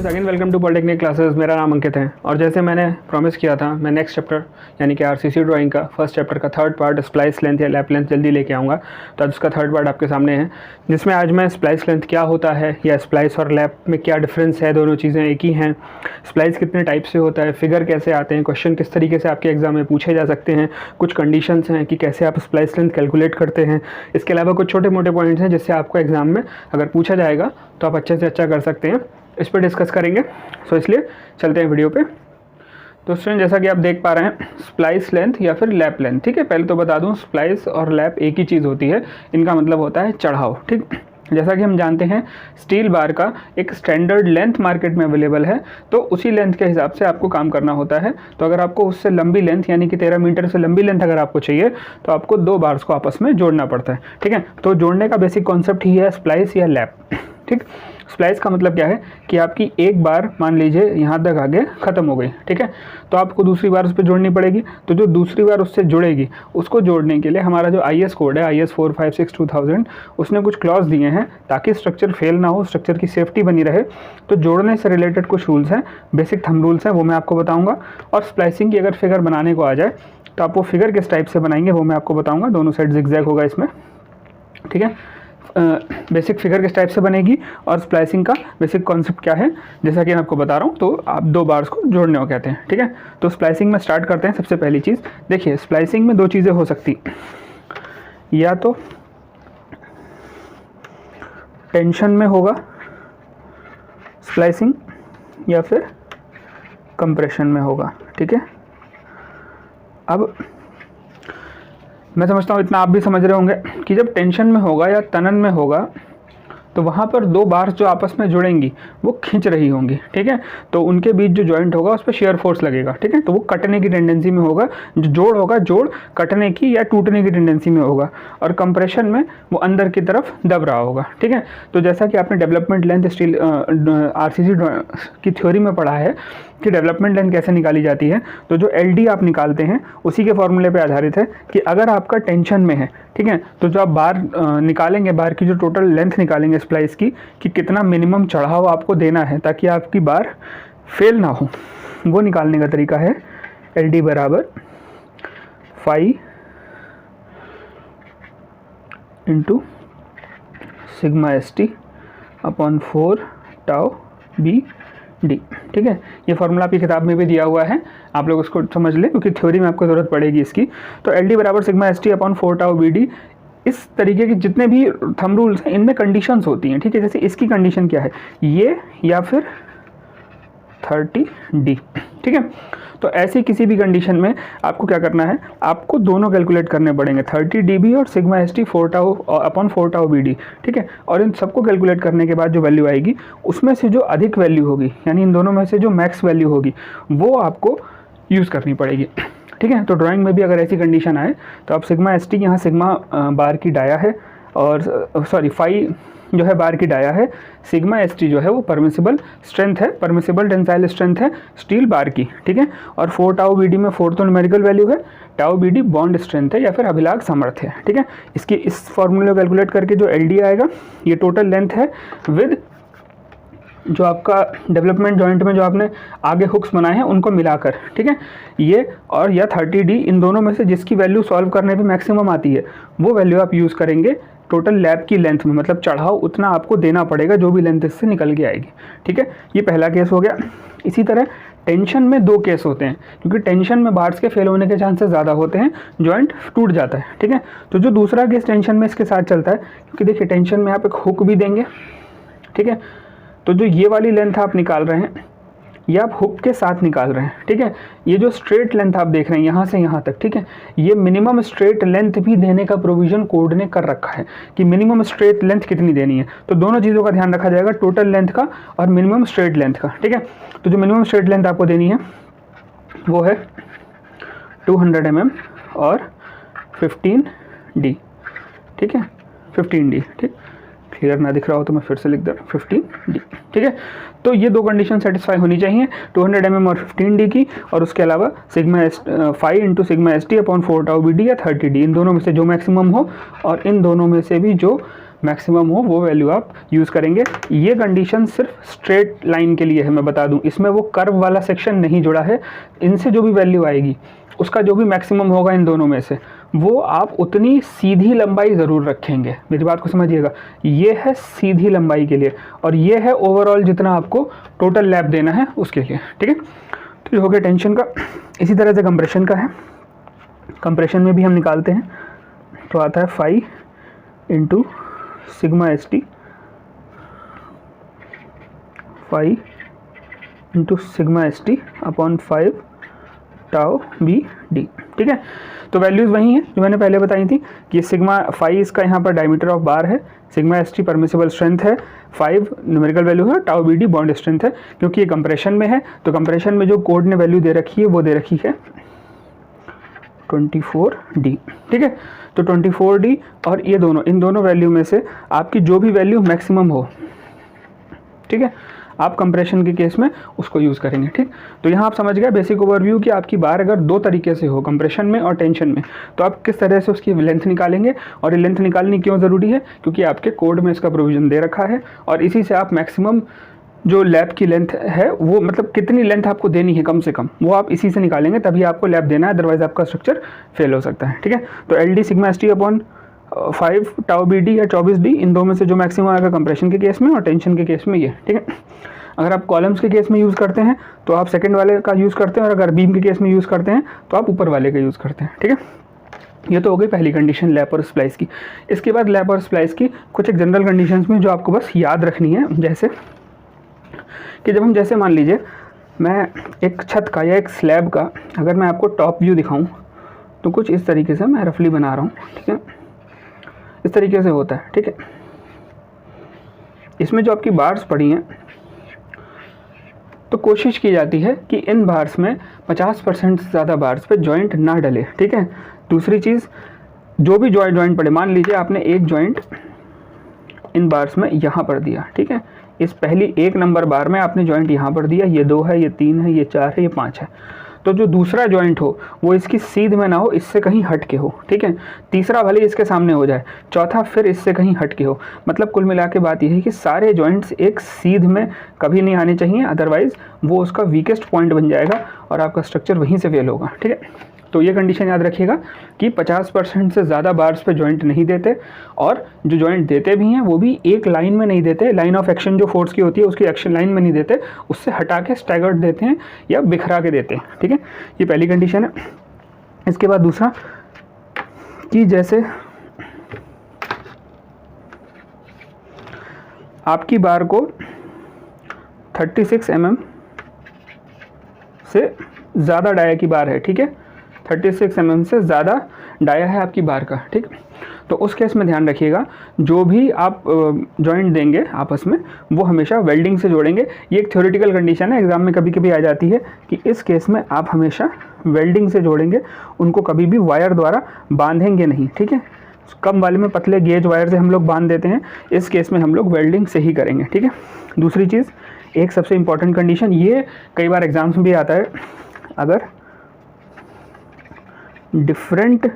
Again welcome to polytechnic classes. मेरा नाम अंकित है और जैसे मैंने प्रॉमिस किया था मैं नेक्स्ट चैप्टर यानी कि आरसीसी ड्राइंग का फर्स्ट चैप्टर का थर्ड पार्ट स्प्लाइस लेंथ या लैप लेंथ जल्दी लेके आऊँगा। तो आज उसका थर्ड पार्ट आपके सामने है, जिसमें आज मैं स्प्लाइस लेंथ क्या होता है या स्प्लाइस और लैप में क्या डिफरेंस है, दोनों चीज़ें एक ही हैं, स्प्लाइस कितने टाइप से होता है, फिगर कैसे आते हैं, क्वेश्चन किस तरीके से आपके एग्जाम में पूछे जा सकते हैं, कुछ कंडीशंस हैं कि कैसे आप स्प्लाइस लेंथ कैलकुलेट करते हैं। इसके अलावा कुछ छोटे मोटे पॉइंट्स हैं जिससे आपको एग्जाम में अगर पूछा जाएगा तो आप अच्छे से अच्छा कर सकते हैं, इस पर डिस्कस करेंगे। सो इसलिए चलते हैं वीडियो पे। तो स्टूडेंट जैसा कि आप देख पा रहे हैं स्प्लाइस लेंथ या फिर लैप लेंथ, ठीक है। पहले तो बता दूं स्प्लाइस और लैप एक ही चीज़ होती है, इनका मतलब होता है चढ़ाव, ठीक। जैसा कि हम जानते हैं स्टील बार का एक स्टैंडर्ड लेंथ मार्केट में अवेलेबल है, तो उसी लेंथ के हिसाब से आपको काम करना होता है। तो अगर आपको उससे लंबी लेंथ यानी कि 13 मीटर से लंबी लेंथ अगर आपको चाहिए तो आपको दो बार्स को आपस में जोड़ना पड़ता है, ठीक है। तो जोड़ने का बेसिक कॉन्सेप्ट ही है स्प्लाइस या लैप, ठीक। स्प्लाइस का मतलब क्या है कि आपकी एक बार मान लीजिए यहाँ तक आगे ख़त्म हो गई, ठीक है, तो आपको दूसरी बार उस पर जोड़नी पड़ेगी। तो जो दूसरी बार उससे जुड़ेगी उसको जोड़ने के लिए हमारा जो IS कोड है IS 456-2000 उसने कुछ क्लॉज दिए हैं ताकि स्ट्रक्चर फेल ना हो, स्ट्रक्चर की सेफ्टी बनी रहे। तो जोड़ने से रिलेटेड कुछ रूल्स हैं, बेसिक थंब रूल्स हैं, वो मैं आपको बताऊँगा। और स्प्लाइसिंग की अगर फिगर बनाने को आ जाए तो आप वो फिगर किस टाइप से बनाएंगे वो मैं आपको बताऊँगा। दोनों साइड जिगजैग होगा इसमें, ठीक है। बेसिक फिगर किस टाइप से बनेगी और स्प्लाइसिंग का बेसिक कॉन्सेप्ट क्या है जैसा कि मैं आपको बता रहा हूँ। तो आप दो बार्स को जोड़ने को कहते हैं, ठीक है। तो स्प्लाइसिंग में स्टार्ट करते हैं। सबसे पहली चीज़ देखिए, स्प्लाइसिंग में दो चीज़ें हो सकती, या तो टेंशन में होगा स्प्लाइसिंग या फिर कंप्रेशन में होगा, ठीक है। अब मैं समझता हूँ इतना आप भी समझ रहे होंगे कि जब टेंशन में होगा या तनन में होगा तो वहाँ पर दो बार्स जो आपस में जुड़ेंगी वो खींच रही होंगी, ठीक है। तो उनके बीच जो जॉइंट होगा उस पर शेयर फोर्स लगेगा, ठीक है। तो वो कटने की टेंडेंसी में होगा, जो जोड़ होगा जोड़ कटने की या टूटने की टेंडेंसी में होगा। और कंप्रेशन में वो अंदर की तरफ दब रहा होगा, ठीक है। तो जैसा कि आपने डेवलपमेंट लेंथ स्टील आरसीसी की थ्योरी में पढ़ा है कि डेवलपमेंट लेंथ कैसे निकाली जाती है, तो जो LD आप निकालते हैं उसी के फॉर्मूले पे आधारित है कि अगर आपका टेंशन में है, ठीक है, तो जो आप बार निकालेंगे, बार की जो टोटल लेंथ निकालेंगे स्प्लाइस की कि कितना मिनिमम चढ़ाव आपको देना है ताकि आपकी बार फेल ना हो, वो निकालने का तरीका है LD बराबर phi into sigma ST upon 4 tau BD, ठीक है। ये फार्मूला आपकी किताब में भी दिया हुआ है, आप लोग उसको समझ लें क्योंकि थ्योरी में आपको ज़रूरत पड़ेगी इसकी। तो LD बराबर sigma ST upon 4 tau BD। इस तरीके के जितने भी थंब रूल्स हैं इनमें कंडीशंस होती हैं, ठीक है। जैसे इसकी कंडीशन क्या है, ये या फिर 30D, ठीक है। तो ऐसी किसी भी कंडीशन में आपको क्या करना है, आपको दोनों कैलकुलेट करने पड़ेंगे, 30dB और sigma ST 4 tau upon 4 tau BD, ठीक है। और इन सबको कैलकुलेट करने के बाद जो वैल्यू आएगी उसमें से जो अधिक वैल्यू होगी यानी इन दोनों में से जो मैक्स वैल्यू होगी वो आपको यूज़ करनी पड़ेगी, ठीक है। तो ड्राइंग में भी अगर ऐसी कंडीशन आए तो आप सिग्मा ST यहाँ सिग्मा बार की डाया है और सॉरी फाई जो है बार की डाया है, सिग्मा ST जो है वो परमिसिबल स्ट्रेंथ है, परमिसिबल टेंसाइल स्ट्रेंथ है स्टील बार की, ठीक है। और 4 टाउ BD में 4 तो न्यूमेरिकल वैल्यू है, टाउ BD बॉन्ड स्ट्रेंथ है या फिर अभिलाग सामर्थ्य है, ठीक है। इसकी इस फॉर्मूले को कैलकुलेट करके जो LD आएगा ये टोटल लेंथ है विद जो आपका डेवलपमेंट जॉइंट में जो आपने आगे हुक्स बनाए हैं उनको मिलाकर, ठीक है। ये और या 30D इन दोनों में से जिसकी वैल्यू सॉल्व करने पे मैक्सिमम आती है वो वैल्यू आप यूज़ करेंगे टोटल लैब की लेंथ में, मतलब चढ़ाव उतना आपको देना पड़ेगा जो भी लेंथ इससे निकल के आएगी, ठीक है। ये पहला केस हो गया। इसी तरह टेंशन में दो केस होते हैं क्योंकि टेंशन में बार्स के फेल होने के चांसेस ज़्यादा होते हैं, जॉइंट टूट जाता है, ठीक है। तो जो दूसरा केस टेंशन में इसके साथ चलता है क्योंकि देखिए टेंशन में आप एक हुक भी देंगे, ठीक है। तो जो ये वाली लेंथ आप निकाल रहे हैं ये आप हुक के साथ निकाल रहे हैं, ठीक है। ये जो स्ट्रेट लेंथ आप देख रहे हैं यहाँ से यहाँ तक, ठीक है, ये मिनिमम स्ट्रेट लेंथ भी देने का प्रोविज़न कोड ने कर रखा है कि मिनिमम स्ट्रेट लेंथ कितनी देनी है। तो दोनों चीज़ों का ध्यान रखा जाएगा, टोटल लेंथ का और मिनिमम स्ट्रेट लेंथ का, ठीक है। तो जो मिनिमम स्ट्रेट लेंथ आपको देनी है वो है 200 mm और 15D, ठीक है, 15D, ठीक। क्लियर ना दिख रहा हो तो मैं फिर से लिख दे रहा हूँ 15D, ठीक है। तो ये दो कंडीशन सेटिस्फाई होनी चाहिए 200 mm और 15D की, और उसके अलावा sigma 5 into sigma ST upon 4 tau BD या 30D, इन दोनों में से जो मैक्सिमम हो और इन दोनों में से भी जो मैक्सिमम हो वो वैल्यू आप यूज़ करेंगे। ये कंडीशन सिर्फ स्ट्रेट लाइन के लिए है, मैं बता दूं, इसमें वो कर्व वाला सेक्शन नहीं जुड़ा है। इनसे जो भी वैल्यू आएगी उसका जो भी मैक्सिमम होगा इन दोनों में से, वो आप उतनी सीधी लंबाई ज़रूर रखेंगे। मेरी बात को समझिएगा, ये है सीधी लंबाई के लिए और ये है ओवरऑल जितना आपको टोटल लैप देना है उसके लिए, ठीक है। तो ये हो गया टेंशन का। इसी तरह से कंप्रेशन का है। कंप्रेशन में भी हम निकालते हैं तो आता है 5 into sigma ST, 5 into sigma ST upon 5 tau BD, ठीक है। तो वैल्यूज़ वही हैं जो मैंने पहले बताई थी कि सिग्मा 5 इसका यहाँ पर डायमीटर ऑफ बार है, सिग्मा ST परमिसिबल स्ट्रेंथ है, 5 न्यूमेरिकल वैल्यू है, टाउ BD बॉन्ड स्ट्रेंथ है। क्योंकि ये कंप्रेशन में है तो कंप्रेशन में जो कोड ने वैल्यू दे रखी है वो दे रखी है 24D, ठीक है। तो 24D और ये दोनों, इन दोनों वैल्यू में से आपकी जो भी वैल्यू मैक्सिमम हो, ठीक है, आप कंप्रेशन के केस में उसको यूज़ करेंगे, ठीक। तो यहाँ आप समझ गए बेसिक ओवरव्यू कि आपकी बार अगर दो तरीके से हो, कंप्रेशन में और टेंशन में, तो आप किस तरह से उसकी लेंथ निकालेंगे। और ये लेंथ निकालनी क्यों ज़रूरी है, क्योंकि आपके कोड में इसका प्रोविज़न दे रखा है और इसी से आप मैक्सिमम जो लैप की लेंथ है वो, मतलब कितनी लेंथ आपको देनी है कम से कम, वो आप इसी से निकालेंगे, तभी आपको लैप देना है, अदरवाइज आपका स्ट्रक्चर फेल हो सकता है, ठीक है। तो LD sigma ST upon 5 tau BD या 24D, इन दो में से जो मैक्सिमम आएगा कंप्रेशन के केस में और टेंशन के केस में ये, ठीक है। अगर आप कॉलम्स के केस में यूज़ करते हैं तो आप सेकंड वाले का यूज़ करते हैं, और अगर बीम के केस में यूज़ करते हैं तो आप ऊपर वाले का यूज़ करते हैं, ठीक है। ये तो हो गई पहली कंडीशन लैप और स्प्लाइस की। इसके बाद लैप और स्प्लाइस की कुछ एक जनरल कंडीशंस में जो आपको बस याद रखनी है, जैसे कि जब हम, जैसे मान लीजिए मैं एक छत का या एक स्लैब का अगर मैं आपको टॉप व्यू दिखाऊं तो कुछ इस तरीके से मैं रफली बना रहा हूँ, ठीक है, इस तरीके से होता है, ठीक है। इसमें जो आपकी बार्स पड़ी हैं तो कोशिश की जाती है कि इन बार्स में 50% से ज़्यादा बार्स पे जॉइंट ना डले, ठीक है। दूसरी चीज़, जो भी जॉइंट पड़े, मान लीजिए आपने एक जॉइंट इन बार्स में यहाँ पर दिया, ठीक है, इस पहली 1 नंबर बार में आपने जॉइंट यहाँ पर दिया, ये 2 है, ये 3 है, ये 4 है, ये 5 है, तो जो दूसरा जॉइंट हो वो इसकी सीध में ना हो, इससे कहीं हट के हो, ठीक है। तीसरा भले इसके सामने हो जाए, चौथा फिर इससे कहीं हट के हो। मतलब कुल मिला के बात यह है कि सारे जॉइंट्स एक सीध में कभी नहीं आने चाहिए, अदरवाइज वो उसका वीकेस्ट पॉइंट बन जाएगा और आपका स्ट्रक्चर वहीं से फेल होगा, ठीक है। तो ये कंडीशन याद रखिएगा कि 50% से ज़्यादा बार्स पे जॉइंट नहीं देते, और जो जॉइंट देते भी हैं वो भी एक लाइन में नहीं देते, लाइन ऑफ एक्शन जो फोर्स की होती है उसकी एक्शन लाइन में नहीं देते, उससे हटा के स्टैगर्ड देते हैं या बिखरा के देते हैं, ठीक है। ये पहली कंडीशन है। इसके बाद दूसरा कि जैसे आपकी बार को 36 mm से ज़्यादा डाया की बार है, ठीक है, 36 mm से ज़्यादा डाया है आपकी बार का, ठीक। तो उस केस में ध्यान रखिएगा जो भी आप जॉइंट देंगे आपस में वो हमेशा वेल्डिंग से जोड़ेंगे। ये एक थ्योरेटिकल कंडीशन है, एग्जाम में कभी कभी आ जाती है कि इस केस में आप हमेशा वेल्डिंग से जोड़ेंगे, उनको कभी भी वायर द्वारा बांधेंगे नहीं, ठीक है। कम वाले में पतले गेज वायर से हम लोग बांध देते हैं, इस केस में हम लोग वेल्डिंग से ही करेंगे, ठीक है। दूसरी चीज़, एक सबसे इम्पॉर्टेंट कंडीशन, ये कई बार एग्जाम्स में भी आता है, अगर डिफरेंट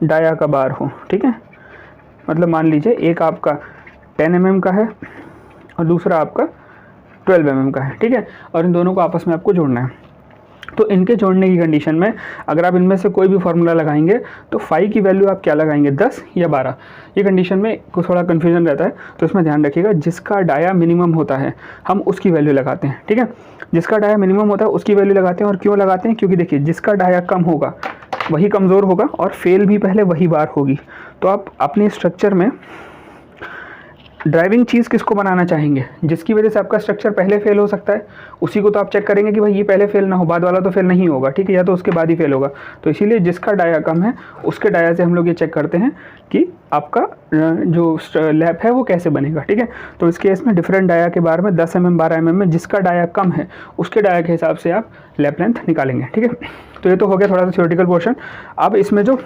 डाया का बार हो, ठीक है, मतलब मान लीजिए एक आपका 10 mm का है और दूसरा आपका 12 mm का है, ठीक है, और इन दोनों को आपस में आपको जोड़ना है। तो इनके जोड़ने की कंडीशन में अगर आप इनमें से कोई भी फार्मूला लगाएंगे तो फाई की वैल्यू आप क्या लगाएंगे, 10 या 12। ये कंडीशन में कुछ थोड़ा कन्फ्यूजन रहता है, तो इसमें ध्यान रखिएगा जिसका डाया मिनिमम होता है हम उसकी वैल्यू लगाते हैं, ठीक है। जिसका डाया मिनिमम होता है उसकी वैल्यू लगाते हैं। और क्यों लगाते हैं, क्योंकि देखिए जिसका डाया कम होगा वही कमज़ोर होगा और फेल भी पहले वही बार होगी। तो आप अपने स्ट्रक्चर में ड्राइविंग चीज़ किसको बनाना चाहेंगे, जिसकी वजह से आपका स्ट्रक्चर पहले फेल हो सकता है, उसी को तो आप चेक करेंगे कि भाई ये पहले फेल ना हो, बाद वाला तो फेल नहीं होगा, ठीक है, या तो उसके बाद ही फेल होगा। तो इसीलिए जिसका डाया कम है उसके डाया से हम लोग ये चेक करते हैं कि आपका जो लैप है वो कैसे बनेगा, ठीक है। तो इस केस में डिफरेंट डाया के बारे में 10 mm 12 mm में जिसका डाया कम है उसके डाया के हिसाब से आप लैप लेंथ निकालेंगे, ठीक है। तो ये तो हो गया थोड़ा सा थ्योरेटिकल पोर्शन। अब इसमें जो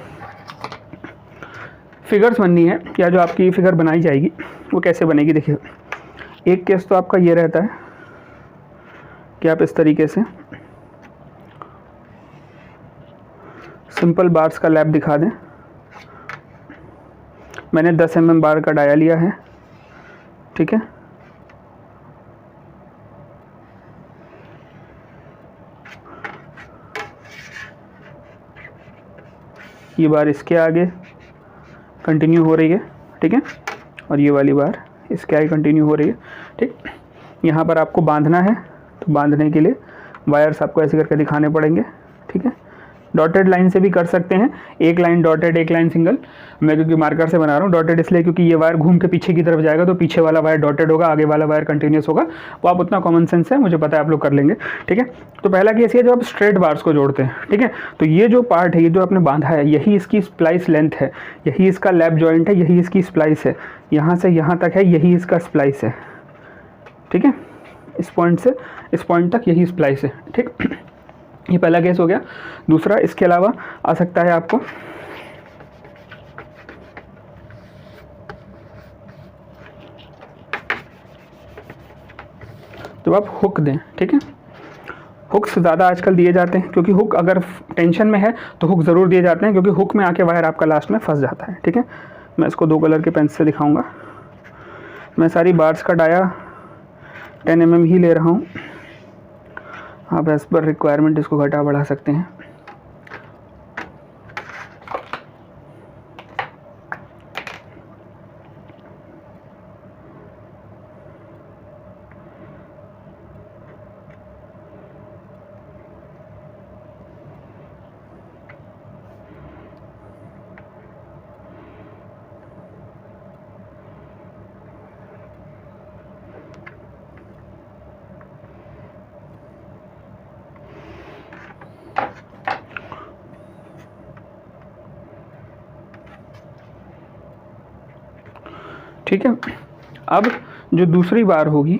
फिगर्स बननी है या जो आपकी फिगर बनाई जाएगी वो कैसे बनेगी, देखिए एक केस तो आपका ये रहता है कि आप इस तरीके से सिंपल बार्स का लैप दिखा दें। मैंने 10 mm बार का डाया लिया है, ठीक है। ये बार इसके आगे कंटिन्यू हो रही है, ठीक है, और ये वाली बार इसके आगे कंटिन्यू हो रही है, ठीक। यहाँ पर आपको बांधना है, तो बांधने के लिए वायर्स आपको ऐसे करके दिखाने पड़ेंगे, ठीक है। डॉटेड लाइन से भी कर सकते हैं, एक लाइन डॉटेड एक लाइन सिंगल। मैं क्योंकि मार्कर से बना रहा हूँ डॉटेड इसलिए क्योंकि ये वायर घूम के पीछे की तरफ जाएगा तो पीछे वाला वायर डॉटेड होगा, आगे वाला वायर कंटिन्यूस होगा। वो आप उतना कॉमन सेंस है, मुझे पता है आप लोग कर लेंगे, ठीक है। तो पहला केस ये, जब आप स्ट्रेट बार्स को जोड़ते हैं, ठीक है, तो ये जो पार्ट है, ये जो आपने बांधा है, यही इसकी स्प्लाइस लेंथ है, यही इसका लैप जॉइंट है, यही इसकी स्प्लाइस है, यहाँ से यहाँ तक है, यही इसका स्प्लाइस है, ठीक है। इस पॉइंट से इस पॉइंट तक यही स्प्लाइस है, ठीक। ये पहला केस हो गया। दूसरा इसके अलावा आ सकता है आपको जब आप हुक दें, ठीक है। हुक्स ज़्यादा आजकल दिए जाते हैं क्योंकि हुक अगर टेंशन में है तो हुक ज़रूर दिए जाते हैं, क्योंकि हुक में आके वायर आपका लास्ट में फंस जाता है, ठीक है। मैं इसको 2 कलर के पेन से दिखाऊंगा। मैं सारी बार्स का डाया 10 mm ही ले रहा हूँ, आप एज पर रिक्वायरमेंट इसको घटा बढ़ा सकते हैं। ठीक है। अब जो दूसरी बार होगी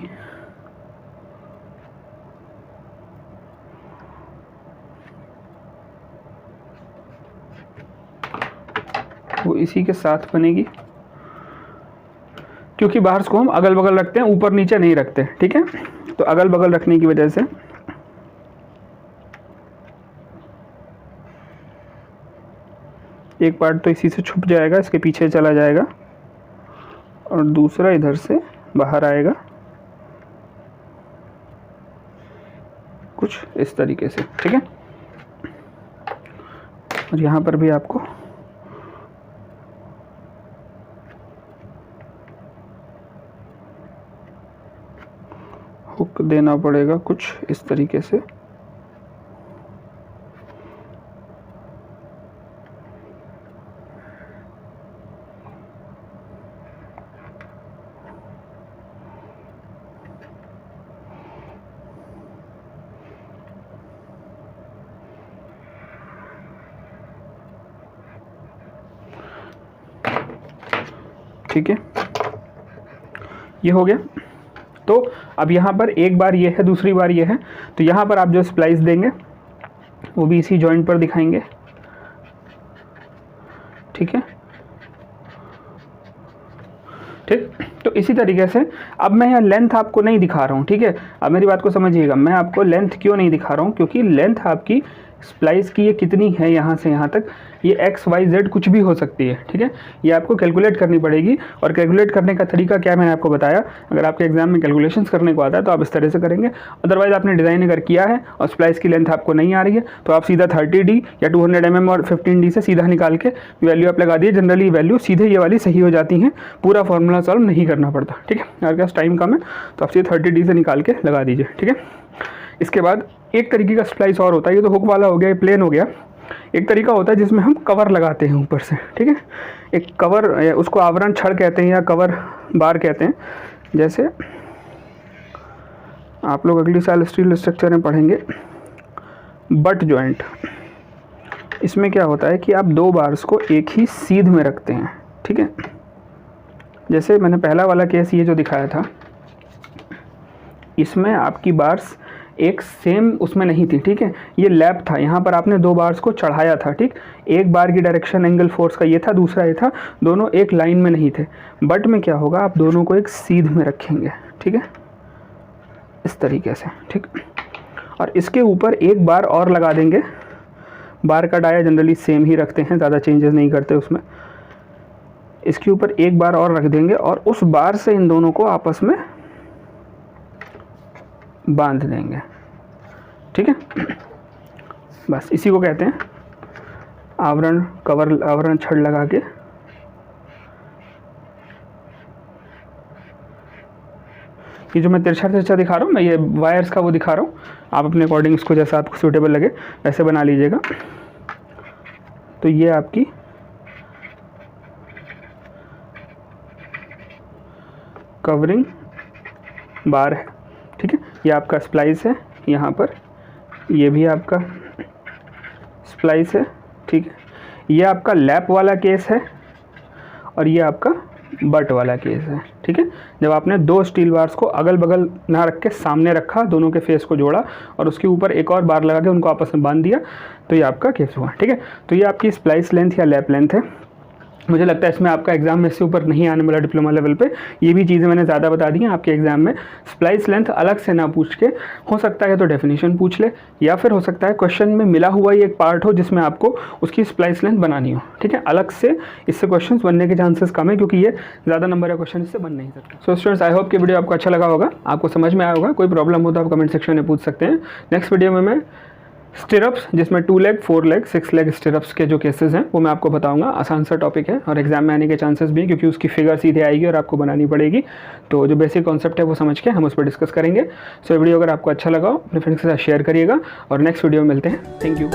वो इसी के साथ बनेगी, क्योंकि बार्स को हम अगल बगल रखते हैं, ऊपर नीचे नहीं रखते, ठीक है। तो अगल बगल रखने की वजह से एक पार्ट तो इसी से छुप जाएगा, इसके पीछे चला जाएगा, और दूसरा इधर से बाहर आएगा कुछ इस तरीके से, ठीक है। और यहाँ पर भी आपको हुक देना पड़ेगा कुछ इस तरीके से। ठीक है, ये हो गया। तो अब यहाँ पर एक बार ये है, दूसरी बार ये है, तो यहाँ पर आप जो स्प्लाइस देंगे वो भी इसी जॉइंट पर दिखाएंगे, ठीक है। ठीक, तो इसी तरीके से अब मैं यहाँ लेंथ आपको नहीं दिखा रहा हूँ, ठीक है। अब मेरी बात को समझिएगा, मैं आपको लेंथ क्यों नहीं दिखा रहा हूँ, क्योंकि लेंथ आपकी स्प्लाइस की ये कितनी है यहाँ से यहाँ तक, ये एक्स वाई जेड कुछ भी हो सकती है, ठीक है। ये आपको कैलकुलेट करनी पड़ेगी, और कैलकुलेट करने का तरीका क्या मैंने आपको बताया। अगर आपके एग्जाम में कैलकुलेशंस करने को आता है तो आप इस तरह से करेंगे, अदरवाइज आपने डिज़ाइन अगर किया है और स्प्लाइस की लेंथ आपको नहीं आ रही है तो आप सीधा 30D या 200 mm और 15D से सीधा निकाल के वैल्यू आप लगा दिए। जनरली वैल्यू सीधे ये वाली सही हो जाती हैं, पूरा फॉर्मूला सॉल्व नहीं करना पड़ता, ठीक है। अगर पास टाइम कम है तो आप सीधे 30D से निकाल के लगा दीजिए, ठीक है। इसके बाद एक तरीके का स्प्लाइस और होता है, ये तो हुक वाला हो गया, ये प्लेन हो गया। एक तरीका होता है जिसमें हम कवर लगाते हैं ऊपर से, ठीक है। एक कवर, उसको आवरण छड़ कहते हैं या कवर बार कहते हैं। जैसे आप लोग अगली साल स्टील स्ट्रक्चर में पढ़ेंगे बट जॉइंट। इसमें क्या होता है कि आप 2 बार्स को एक ही सीध में रखते हैं, ठीक है। जैसे मैंने पहला वाला केस ये जो दिखाया था, इसमें आपकी बार्स एक सेम उसमें नहीं थी, ठीक है। ये लैप था, यहाँ पर आपने 2 बार्स को चढ़ाया था, ठीक। एक बार की डायरेक्शन एंगल फोर्स का ये था, दूसरा ये था, दोनों एक लाइन में नहीं थे। बट में क्या होगा, आप दोनों को एक सीध में रखेंगे, ठीक है, इस तरीके से, ठीक। और इसके ऊपर एक बार और लगा देंगे। बार का डाया जनरली सेम ही रखते हैं, ज़्यादा चेंजेस नहीं करते उसमें। इसके ऊपर एक बार और रख देंगे और उस बार से इन दोनों को आपस में बांध देंगे, ठीक है। बस इसी को कहते हैं आवरण छड़ लगा के ये जो मैं तिरछा दिखा रहा हूँ, मैं ये वायर्स का वो दिखा रहा हूँ, आप अपने अकॉर्डिंग इसको जैसा आपको सूटेबल लगे वैसे बना लीजिएगा। तो ये आपकी कवरिंग बार है, ठीक है। ये आपका स्प्लाइस है, यहाँ पर ये भी आपका स्प्लाइस है, ठीक है। ये आपका लैप वाला केस है और ये आपका बट वाला केस है, ठीक है। जब आपने 2 स्टील बार्स को अगल बगल ना रख के सामने रखा, दोनों के फेस को जोड़ा और उसके ऊपर एक और बार लगा के उनको आपस में बांध दिया, तो ये आपका केस हुआ, ठीक है। तो ये आपकी स्प्लाइस लेंथ या लैप लेंथ है। मुझे लगता है इसमें आपका एग्जाम में से ऊपर नहीं आने वाला डिप्लोमा लेवल पे। ये भी चीज़ें मैंने ज़्यादा बता दी हैं आपके एग्जाम में। स्प्लाइस लेंथ अलग से ना पूछ के, हो सकता है तो डेफिनेशन पूछ ले, या फिर हो सकता है क्वेश्चन में मिला हुआ ही एक पार्ट हो जिसमें आपको उसकी स्प्लाइस लेंथ बनानी हो, ठीक है। अलग से इससे क्वेश्चन बनने के चांसेस कम है, क्योंकि ये ज़्यादा नंबर का क्वेश्चन इससे बन नहीं सकता। सो स्टूडेंट्स, आई होप कि वीडियो आपको अच्छा लगा होगा, आपको समझ में आया होगा। कोई प्रॉब्लम हो तो आप कमेंट सेक्शन में पूछ सकते हैं। नेक्स्ट वीडियो में मैं स्टिरप्स, जिसमें 2 लेग 4 लेग 6 लेग स्टिरप्स के जो केसेस हैं वो मैं आपको बताऊंगा। आसान सा टॉपिक है और एग्जाम में आने के चांसेस भी हैं, क्योंकि उसकी फिगर सीधे आएगी और आपको बनानी पड़ेगी। तो जो बेसिक कॉन्सेप्ट है वो समझ के हम उस पर डिस्कस करेंगे। सो वीडियो अगर आपको अच्छा लगा हो अपने फ्रेंड्स के साथ शेयर करिएगा और नेक्स्ट वीडियो में मिलते हैं। Thank you.